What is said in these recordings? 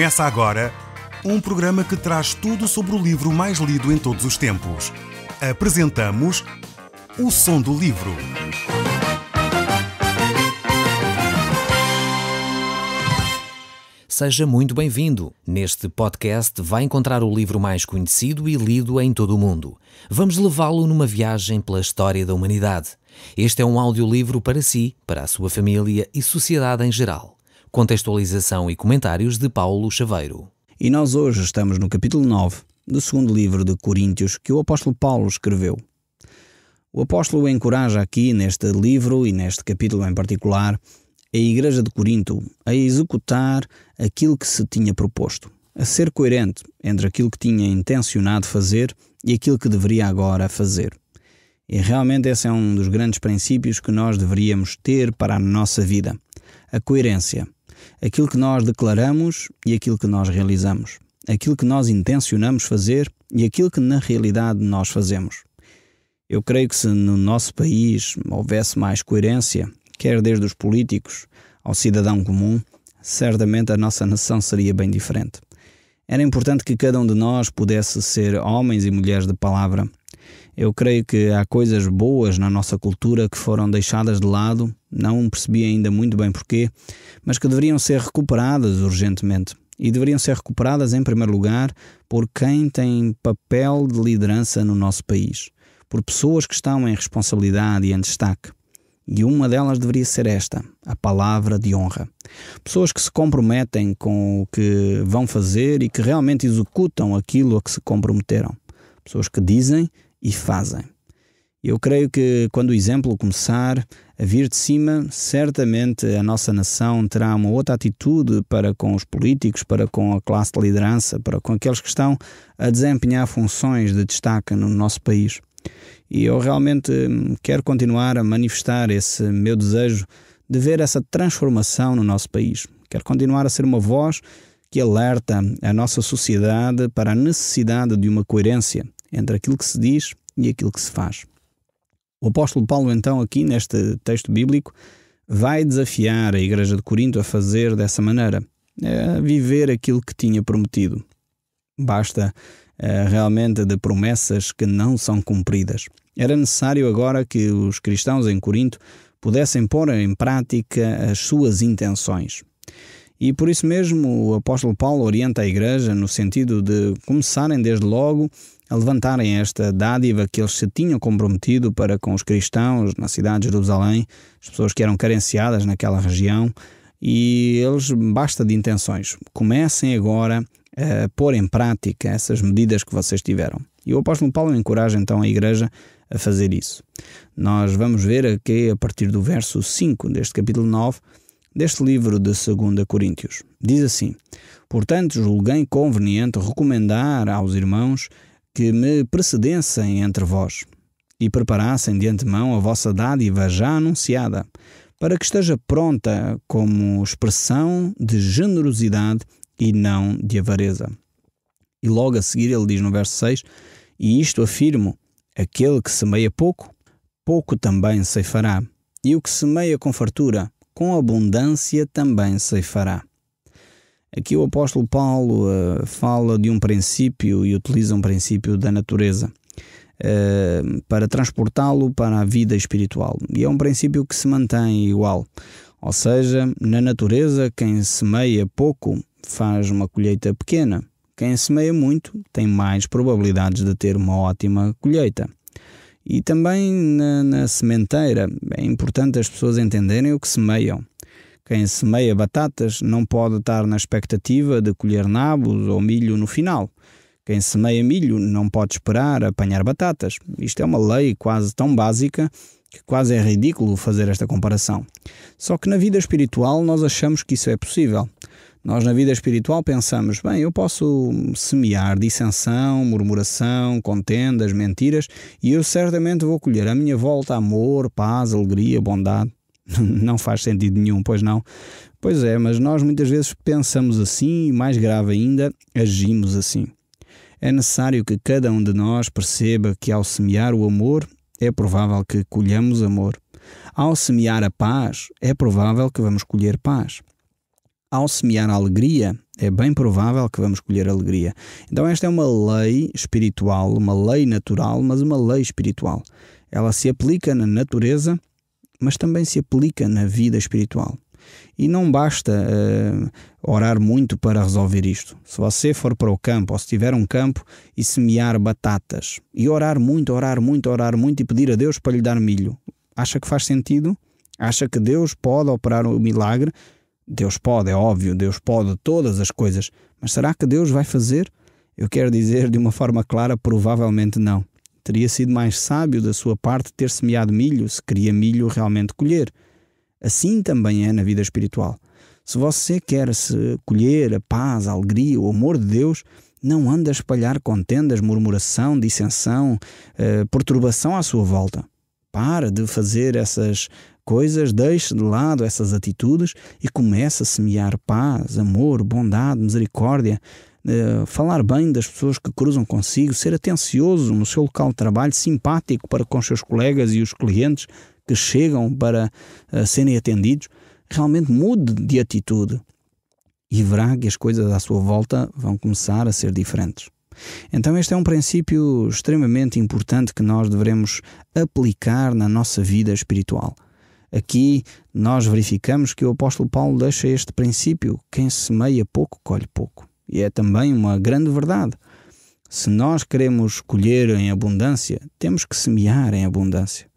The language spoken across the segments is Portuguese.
Começa agora um programa que traz tudo sobre o livro mais lido em todos os tempos. Apresentamos O Som do Livro. Seja muito bem-vindo. Neste podcast vai encontrar o livro mais conhecido e lido em todo o mundo. Vamos levá-lo numa viagem pela história da humanidade. Este é um audiolivro para si, para a sua família e sociedade em geral. Contextualização e comentários de Paulo Chaveiro. E nós hoje estamos no capítulo 9 do segundo livro de Coríntios que o apóstolo Paulo escreveu. O apóstolo encoraja aqui neste livro e neste capítulo em particular a igreja de Corinto a executar aquilo que se tinha proposto, a ser coerente entre aquilo que tinha intencionado fazer e aquilo que deveria agora fazer. E realmente esse é um dos grandes princípios que nós deveríamos ter para a nossa vida, a coerência. Aquilo que nós declaramos e aquilo que nós realizamos. Aquilo que nós intencionamos fazer e aquilo que na realidade nós fazemos. Eu creio que se no nosso país houvesse mais coerência, quer desde os políticos ao cidadão comum, certamente a nossa nação seria bem diferente. Era importante que cada um de nós pudesse ser homens e mulheres de palavra. Eu creio que há coisas boas na nossa cultura que foram deixadas de lado, não percebi ainda muito bem porquê, mas que deveriam ser recuperadas urgentemente. E deveriam ser recuperadas, em primeiro lugar, por quem tem papel de liderança no nosso país, por pessoas que estão em responsabilidade e em destaque. E uma delas deveria ser esta, a palavra de honra. Pessoas que se comprometem com o que vão fazer e que realmente executam aquilo a que se comprometeram. Pessoas que dizem e fazem. Eu creio que quando o exemplo começar a vir de cima, certamente a nossa nação terá uma outra atitude para com os políticos, para com a classe de liderança, para com aqueles que estão a desempenhar funções de destaque no nosso país. E eu realmente quero continuar a manifestar esse meu desejo de ver essa transformação no nosso país. Quero continuar a ser uma voz que alerta a nossa sociedade para a necessidade de uma coerência entre aquilo que se diz e aquilo que se faz. O apóstolo Paulo, então, aqui neste texto bíblico, vai desafiar a igreja de Corinto a fazer dessa maneira, a viver aquilo que tinha prometido. Basta realmente de promessas que não são cumpridas. Era necessário agora que os cristãos em Corinto pudessem pôr em prática as suas intenções. E por isso mesmo o apóstolo Paulo orienta a igreja no sentido de começarem desde logo a levantarem esta dádiva que eles se tinham comprometido para com os cristãos na cidade de Jerusalém, as pessoas que eram carenciadas naquela região, e eles, basta de intenções. Comecem agora a pôr em prática essas medidas que vocês tiveram. E o apóstolo Paulo encoraja então a igreja a fazer isso. Nós vamos ver aqui a partir do verso 5 deste capítulo 9, deste livro de 2 Coríntios. Diz assim: Portanto, julguei conveniente recomendar aos irmãos que me precedessem entre vós e preparassem de antemão a vossa dádiva já anunciada, para que esteja pronta como expressão de generosidade e não de avareza. E logo a seguir ele diz no verso 6, E isto afirmo, aquele que semeia pouco, pouco também ceifará, e o que semeia com fartura, com abundância também ceifará. Aqui o apóstolo Paulo fala de um princípio e utiliza um princípio da natureza para transportá-lo para a vida espiritual. E é um princípio que se mantém igual. Ou seja, na natureza, quem semeia pouco faz uma colheita pequena. Quem semeia muito tem mais probabilidades de ter uma ótima colheita. E também na sementeira é importante as pessoas entenderem o que semeiam. Quem semeia batatas não pode estar na expectativa de colher nabos ou milho no final. Quem semeia milho não pode esperar apanhar batatas. Isto é uma lei quase tão básica que quase é ridículo fazer esta comparação. Só que na vida espiritual nós achamos que isso é possível. Nós na vida espiritual pensamos, bem, eu posso semear dissensão, murmuração, contendas, mentiras, e eu certamente vou colher à minha volta amor, paz, alegria, bondade. Não faz sentido nenhum, pois não? Pois é, mas nós muitas vezes pensamos assim e, mais grave ainda, agimos assim. É necessário que cada um de nós perceba que ao semear o amor, é provável que colhamos amor. Ao semear a paz, é provável que vamos colher paz. Ao semear a alegria, é bem provável que vamos colher alegria. Então esta é uma lei espiritual, uma lei natural, mas uma lei espiritual. Ela se aplica na natureza, mas também se aplica na vida espiritual. E não basta orar muito para resolver isto. Se você for para o campo, ou se tiver um campo e semear batatas, e orar muito e pedir a Deus para lhe dar milho, acha que faz sentido? Acha que Deus pode operar o milagre? Deus pode, é óbvio, Deus pode todas as coisas, mas será que Deus vai fazer? Eu quero dizer de uma forma clara, provavelmente não. Teria sido mais sábio da sua parte ter semeado milho, se queria milho realmente colher. Assim também é na vida espiritual. Se você quer se colher a paz, a alegria, o amor de Deus, não ande a espalhar contendas, murmuração, dissensão, perturbação à sua volta. Para de fazer essas coisas, deixe de lado essas atitudes e comece a semear paz, amor, bondade, misericórdia, falar bem das pessoas que cruzam consigo, ser atencioso no seu local de trabalho, simpático para com os seus colegas e os clientes que chegam para serem atendidos. Realmente mude de atitude e verá que as coisas à sua volta vão começar a ser diferentes. Então este é um princípio extremamente importante que nós devemos aplicar na nossa vida espiritual. Aqui nós verificamos que o apóstolo Paulo deixa este princípio: quem semeia pouco, colhe pouco. E é também uma grande verdade. Se nós queremos colher em abundância, temos que semear em abundância.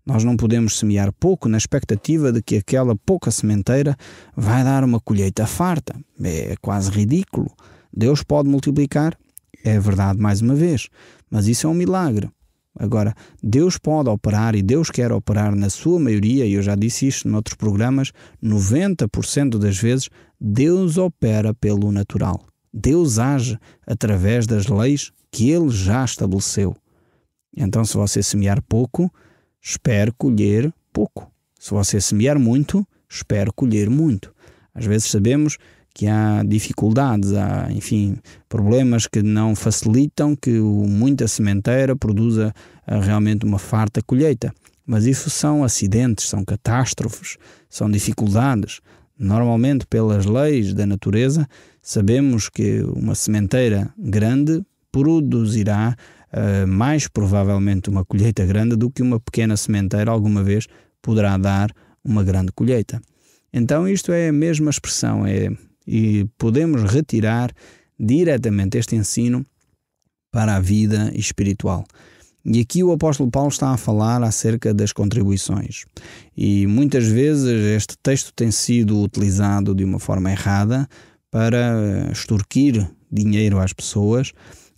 Nós não podemos semear pouco na expectativa de que aquela pouca sementeira vai dar uma colheita farta. É quase ridículo. Deus pode multiplicar, é verdade mais uma vez, mas isso é um milagre. Agora, Deus pode operar e Deus quer operar na sua maioria, e eu já disse isto noutros programas, 90% das vezes Deus opera pelo natural. Deus age através das leis que Ele já estabeleceu. Então, se você semear pouco, espere colher pouco. Se você semear muito, espere colher muito. Às vezes sabemos que há dificuldades, há, problemas que não facilitam que muita sementeira produza realmente uma farta colheita. Mas isso são acidentes, são catástrofes, são dificuldades. Normalmente, pelas leis da natureza, sabemos que uma sementeira grande produzirá mais provavelmente uma colheita grande do que uma pequena sementeira alguma vez poderá dar uma grande colheita. Então isto é a mesma expressão, e podemos retirar diretamente este ensino para a vida espiritual. E aqui o apóstolo Paulo está a falar acerca das contribuições. E muitas vezes este texto tem sido utilizado de uma forma errada para extorquir dinheiro às pessoas,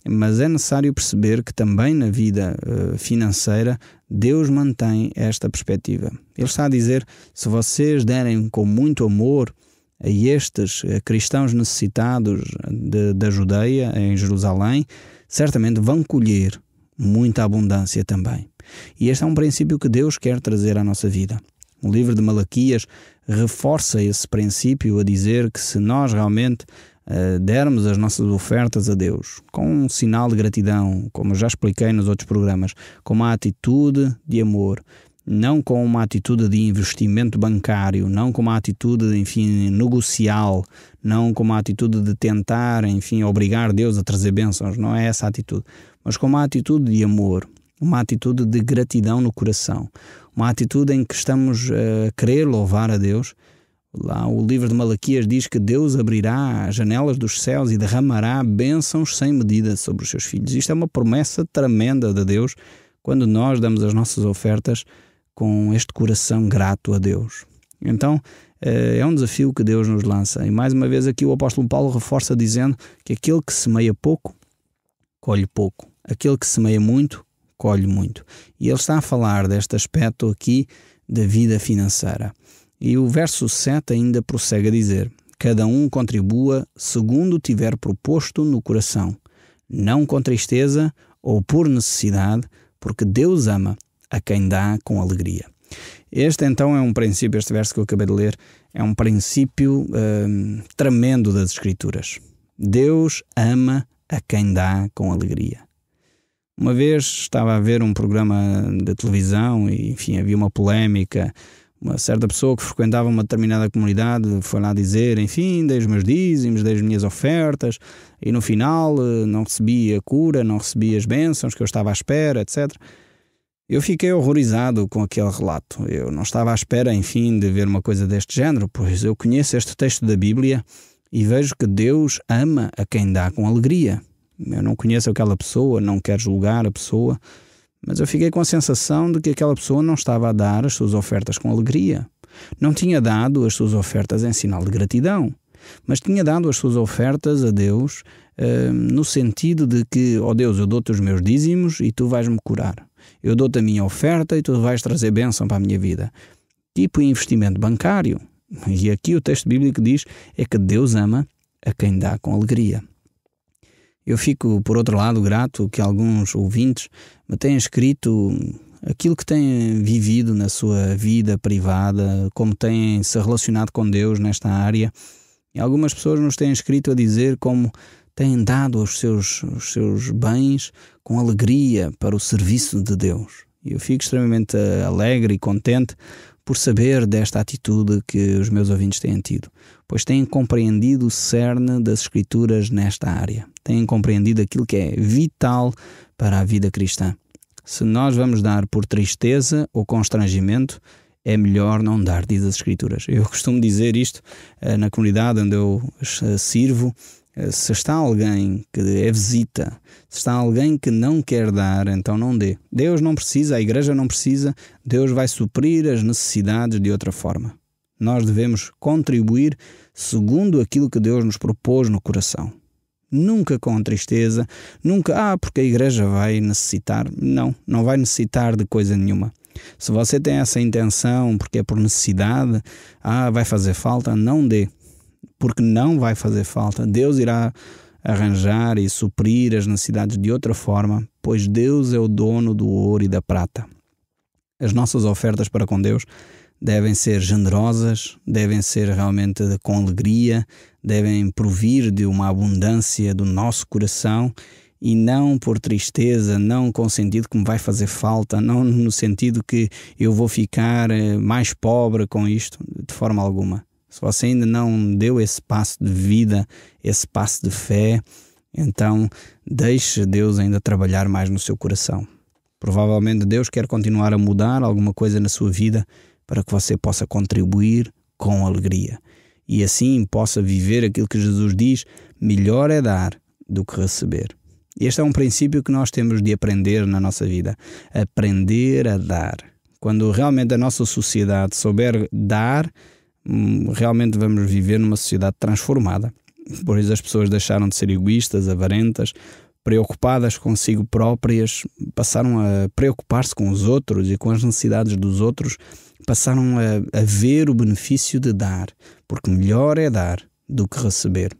mas é necessário perceber que também na vida financeira Deus mantém esta perspectiva. Ele está a dizer: se vocês derem com muito amor a estes cristãos necessitados da Judeia, em Jerusalém, certamente vão colher muita abundância também. E este é um princípio que Deus quer trazer à nossa vida. O livro de Malaquias reforça esse princípio a dizer que se nós realmente dermos as nossas ofertas a Deus com um sinal de gratidão, como eu já expliquei nos outros programas, com uma atitude de amor, não com uma atitude de investimento bancário, não com uma atitude, negocial, não com uma atitude de tentar, obrigar Deus a trazer bênçãos, não é essa a atitude, mas com uma atitude de amor, uma atitude de gratidão no coração, uma atitude em que estamos a querer louvar a Deus. Lá o livro de Malaquias diz que Deus abrirá as janelas dos céus e derramará bênçãos sem medida sobre os seus filhos. Isto é uma promessa tremenda de Deus quando nós damos as nossas ofertas com este coração grato a Deus. Então é um desafio que Deus nos lança. E mais uma vez aqui o apóstolo Paulo reforça dizendo que aquele que semeia pouco, colhe pouco. Aquele que semeia muito, colhe muito. E ele está a falar deste aspecto aqui da vida financeira. E o verso 7 ainda prossegue a dizer: cada um contribua segundo tiver proposto no coração, não com tristeza ou por necessidade, porque Deus ama a quem dá com alegria. Este então é um princípio, este verso que eu acabei de ler, é um princípio tremendo das Escrituras. Deus ama a quem dá com alegria. Uma vez estava a ver um programa de televisão e, havia uma polémica Uma certa pessoa que frequentava uma determinada comunidade foi lá dizer, enfim, dei os meus dízimos, dei as minhas ofertas, e no final não recebi a cura, não recebi as bênçãos que eu estava à espera, etc. Eu fiquei horrorizado com aquele relato. Eu não estava à espera, enfim, de ver uma coisa deste género, pois eu conheço este texto da Bíblia e vejo que Deus ama a quem dá com alegria. Eu não conheço aquela pessoa, não quero julgar a pessoa, mas eu fiquei com a sensação de que aquela pessoa não estava a dar as suas ofertas com alegria. Não tinha dado as suas ofertas em sinal de gratidão, mas tinha dado as suas ofertas a Deus no sentido de que, ó Deus, eu dou-te os meus dízimos e tu vais-me curar. Eu dou-te a minha oferta e tu vais trazer bênção para a minha vida. Tipo investimento bancário. E aqui o texto bíblico diz é que Deus ama a quem dá com alegria. Eu fico, por outro lado, grato que alguns ouvintes me tenham escrito aquilo que têm vivido na sua vida privada, como têm se relacionado com Deus nesta área. E algumas pessoas nos têm escrito a dizer como têm dado os seus bens com alegria para o serviço de Deus. E eu fico extremamente alegre e contente por saber desta atitude que os meus ouvintes têm tido, pois têm compreendido o cerne das Escrituras nesta área. Têm compreendido aquilo que é vital para a vida cristã. Se nós vamos dar por tristeza ou constrangimento, é melhor não dar, diz as Escrituras. Eu costumo dizer isto na comunidade onde eu sirvo. Se está alguém que é visita, se está alguém que não quer dar, então não dê. Deus não precisa, a igreja não precisa, Deus vai suprir as necessidades de outra forma. Nós devemos contribuir segundo aquilo que Deus nos propôs no coração. Nunca com tristeza, nunca, porque a igreja vai necessitar. Não vai necessitar de coisa nenhuma. Se você tem essa intenção, porque é por necessidade, vai fazer falta, não dê. Porque não vai fazer falta. Deus irá arranjar e suprir as necessidades de outra forma, pois Deus é o dono do ouro e da prata. As nossas ofertas para com Deus devem ser generosas, devem ser realmente com alegria, devem provir de uma abundância do nosso coração e não por tristeza, não com o sentido que me vai fazer falta, não no sentido que eu vou ficar mais pobre com isto, de forma alguma. Se você ainda não deu esse passo de vida, esse passo de fé, então deixe Deus ainda trabalhar mais no seu coração. Provavelmente Deus quer continuar a mudar alguma coisa na sua vida para que você possa contribuir com alegria. E assim possa viver aquilo que Jesus diz, melhor é dar do que receber. Este é um princípio que nós temos de aprender na nossa vida. Aprender a dar. Quando realmente a nossa sociedade souber dar, realmente vamos viver numa sociedade transformada. Por isso as pessoas deixaram de ser egoístas, avarentas, preocupadas consigo próprias, passaram a preocupar-se com os outros e com as necessidades dos outros, passaram a ver o benefício de dar, porque melhor é dar do que receber.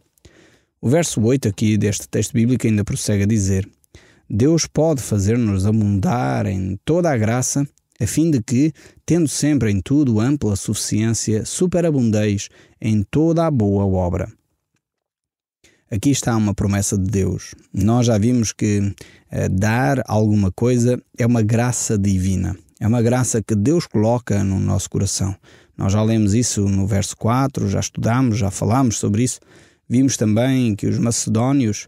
O verso 8 aqui deste texto bíblico ainda prossegue a dizer: Deus pode fazer-nos abundar em toda a graça, a fim de que, tendo sempre em tudo ampla suficiência, superabundeis em toda a boa obra. Aqui está uma promessa de Deus. Nós já vimos que dar alguma coisa é uma graça divina. É uma graça que Deus coloca no nosso coração. Nós já lemos isso no verso 4, já estudamos, já falámos sobre isso. Vimos também que os macedónios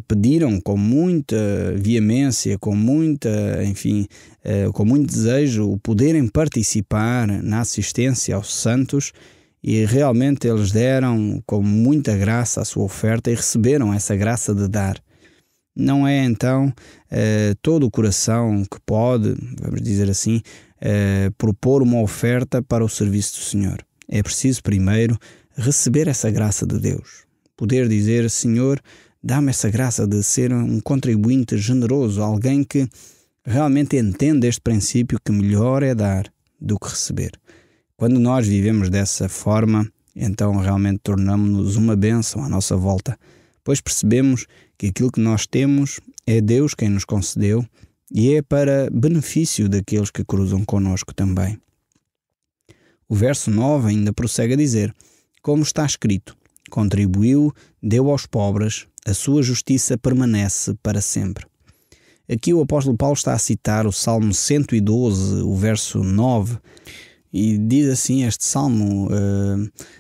pediram com muita veemência, com muito desejo, o poderem participar na assistência aos santos, e realmente eles deram com muita graça a sua oferta e receberam essa graça de dar. Não é então todo o coração que pode, vamos dizer assim, propor uma oferta para o serviço do Senhor. É preciso primeiro receber essa graça de Deus. Poder dizer: Senhor, dá-me essa graça de ser um contribuinte generoso, alguém que realmente entende este princípio que melhor é dar do que receber. Quando nós vivemos dessa forma, então realmente tornamos-nos uma bênção à nossa volta, pois percebemos que aquilo que nós temos é Deus quem nos concedeu e é para benefício daqueles que cruzam conosco também. O verso 9 ainda prossegue a dizer: como está escrito, contribuiu, deu aos pobres, a sua justiça permanece para sempre. Aqui o apóstolo Paulo está a citar o Salmo 112, o verso 9, E diz assim este salmo: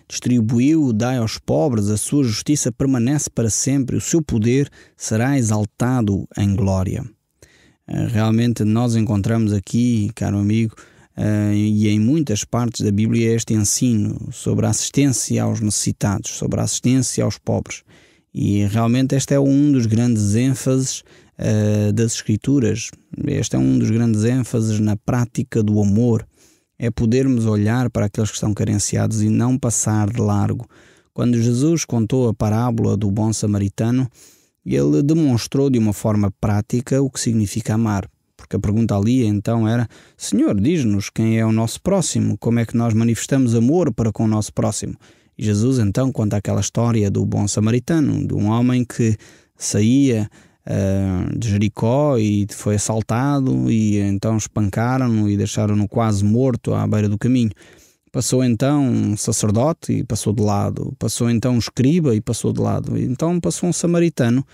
distribuiu, dai aos pobres, a sua justiça permanece para sempre, o seu poder será exaltado em glória. Realmente nós encontramos aqui, caro amigo, e em muitas partes da Bíblia, este ensino sobre a assistência aos necessitados, sobre a assistência aos pobres. E realmente este é um dos grandes ênfases das Escrituras. Este é um dos grandes ênfases na prática do amor. É podermos olhar para aqueles que estão carenciados e não passar de largo. Quando Jesus contou a parábola do bom samaritano, ele demonstrou de uma forma prática o que significa amar. Porque a pergunta ali então era: Senhor, diz-nos quem é o nosso próximo, como é que nós manifestamos amor para com o nosso próximo? E Jesus então conta aquela história do bom samaritano, de um homem que saía de Jericó e foi assaltado, e então espancaram-no e deixaram-no quase morto à beira do caminho. Passou então um sacerdote e passou de lado, passou então um escriba e passou de lado, e então passou um samaritano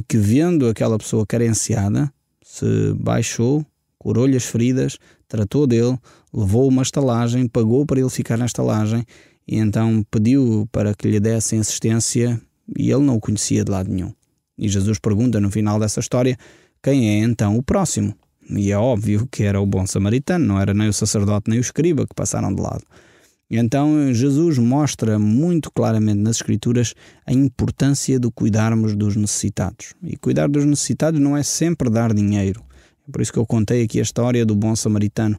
que, vendo aquela pessoa carenciada, se baixou, curou-lhe as feridas, tratou dele, levou uma estalagem, pagou para ele ficar na estalagem e então pediu para que lhe dessem assistência, e ele não o conhecia de lado nenhum. E Jesus pergunta no final dessa história quem é então o próximo. E é óbvio que era o bom samaritano, não era nem o sacerdote nem o escriba que passaram de lado. E então Jesus mostra muito claramente nas Escrituras a importância de cuidarmos dos necessitados. E cuidar dos necessitados não é sempre dar dinheiro. É por isso que eu contei aqui a história do bom samaritano.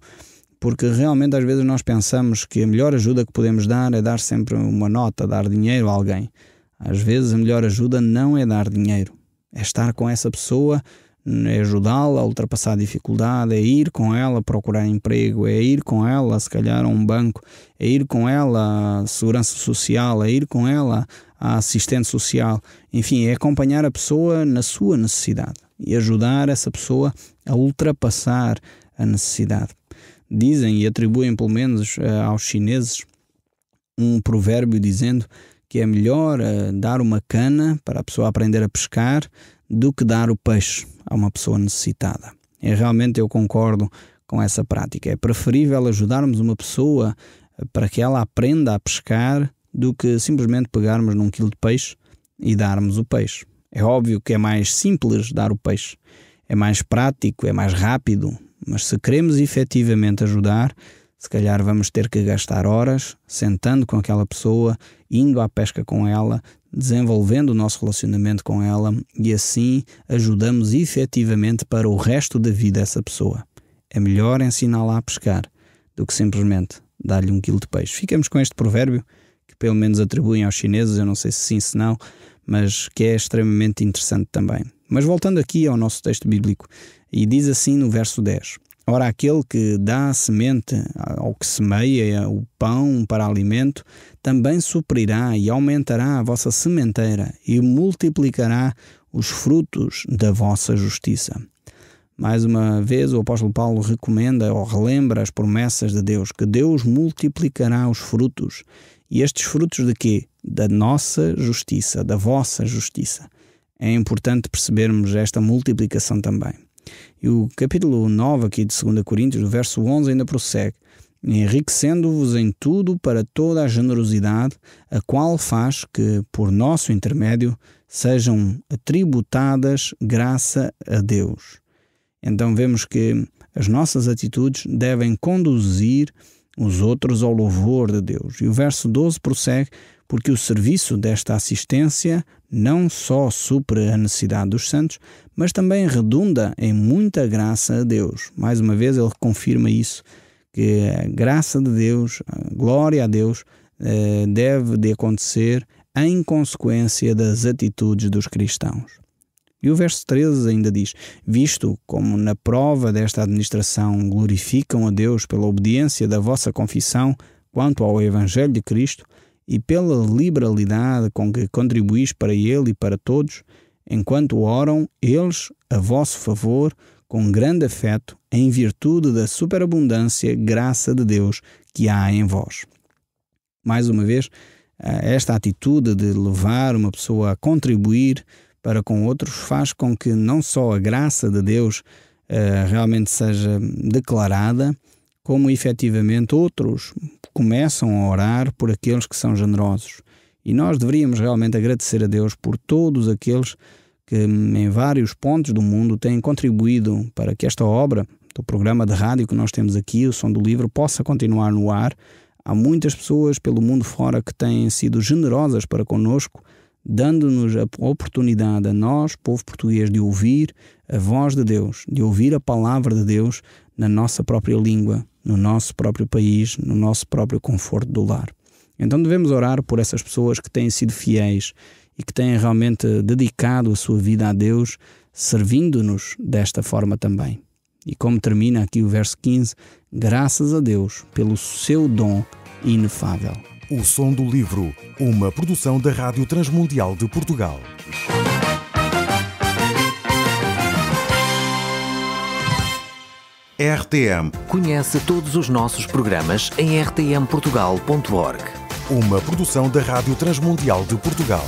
Porque realmente às vezes nós pensamos que a melhor ajuda que podemos dar é dar sempre uma nota, dar dinheiro a alguém. Às vezes a melhor ajuda não é dar dinheiro, é estar com essa pessoa, é ajudá-la a ultrapassar a dificuldade, é ir com ela procurar emprego, é ir com ela se calhar a um banco, é ir com ela à segurança social, é ir com ela à assistente social. Enfim, é acompanhar a pessoa na sua necessidade e ajudar essa pessoa a ultrapassar a necessidade. Dizem e atribuem pelo menos aos chineses um provérbio dizendo que é melhor dar uma cana para a pessoa aprender a pescar do que dar o peixe a uma pessoa necessitada. Realmente eu concordo com essa prática. É preferível ajudarmos uma pessoa para que ela aprenda a pescar do que simplesmente pegarmos num quilo de peixe e darmos o peixe. É óbvio que é mais simples dar o peixe, é mais prático, é mais rápido, mas se queremos efetivamente ajudar, se calhar vamos ter que gastar horas sentando com aquela pessoa, indo à pesca com ela, desenvolvendo o nosso relacionamento com ela, e assim ajudamos efetivamente para o resto da vida essa pessoa. É melhor ensiná-la a pescar do que simplesmente dar-lhe um quilo de peixe. Ficamos com este provérbio, que pelo menos atribuem aos chineses, eu não sei se sim, se não, mas que é extremamente interessante também. Mas voltando aqui ao nosso texto bíblico, e diz assim no verso 10: Ora, aquele que dá a semente ao que semeia o pão para alimento, também suprirá e aumentará a vossa sementeira e multiplicará os frutos da vossa justiça. Mais uma vez, o apóstolo Paulo recomenda ou relembra as promessas de Deus, que Deus multiplicará os frutos. E estes frutos de quê? Da nossa justiça, da vossa justiça. É importante percebermos esta multiplicação também. E o capítulo 9 aqui de 2 Coríntios, do verso 11, ainda prossegue: enriquecendo-vos em tudo para toda a generosidade, a qual faz que, por nosso intermédio, sejam atributadas graça a Deus. Então vemos que as nossas atitudes devem conduzir os outros ao louvor de Deus. E o verso 12 prossegue: porque o serviço desta assistência não só supre a necessidade dos santos, mas também redunda em muita graça a Deus. Mais uma vez ele confirma isso, que a graça de Deus, a glória a Deus, deve de acontecer em consequência das atitudes dos cristãos. E o verso 13 ainda diz: visto como na prova desta administração glorificam a Deus pela obediência da vossa confissão quanto ao Evangelho de Cristo, e pela liberalidade com que contribuís para ele e para todos, enquanto oram eles a vosso favor com grande afeto, em virtude da superabundância graça de Deus que há em vós. Mais uma vez, esta atitude de levar uma pessoa a contribuir para com outros faz com que não só a graça de Deus realmente seja declarada, como efetivamente outros começam a orar por aqueles que são generosos. E nós deveríamos realmente agradecer a Deus por todos aqueles que em vários pontos do mundo têm contribuído para que esta obra do programa de rádio que nós temos aqui, o Som do Livro, possa continuar no ar. Há muitas pessoas pelo mundo fora que têm sido generosas para connosco, dando-nos a oportunidade a nós, povo português, de ouvir a voz de Deus, de ouvir a palavra de Deus na nossa própria língua, no nosso próprio país, no nosso próprio conforto do lar. Então devemos orar por essas pessoas que têm sido fiéis e que têm realmente dedicado a sua vida a Deus, servindo-nos desta forma também. E como termina aqui o verso 15, graças a Deus pelo seu dom inefável. O Som do Livro, uma produção da Rádio Transmundial de Portugal. RTM. Conhece todos os nossos programas em rtmportugal.org. Uma produção da Rádio Transmundial de Portugal.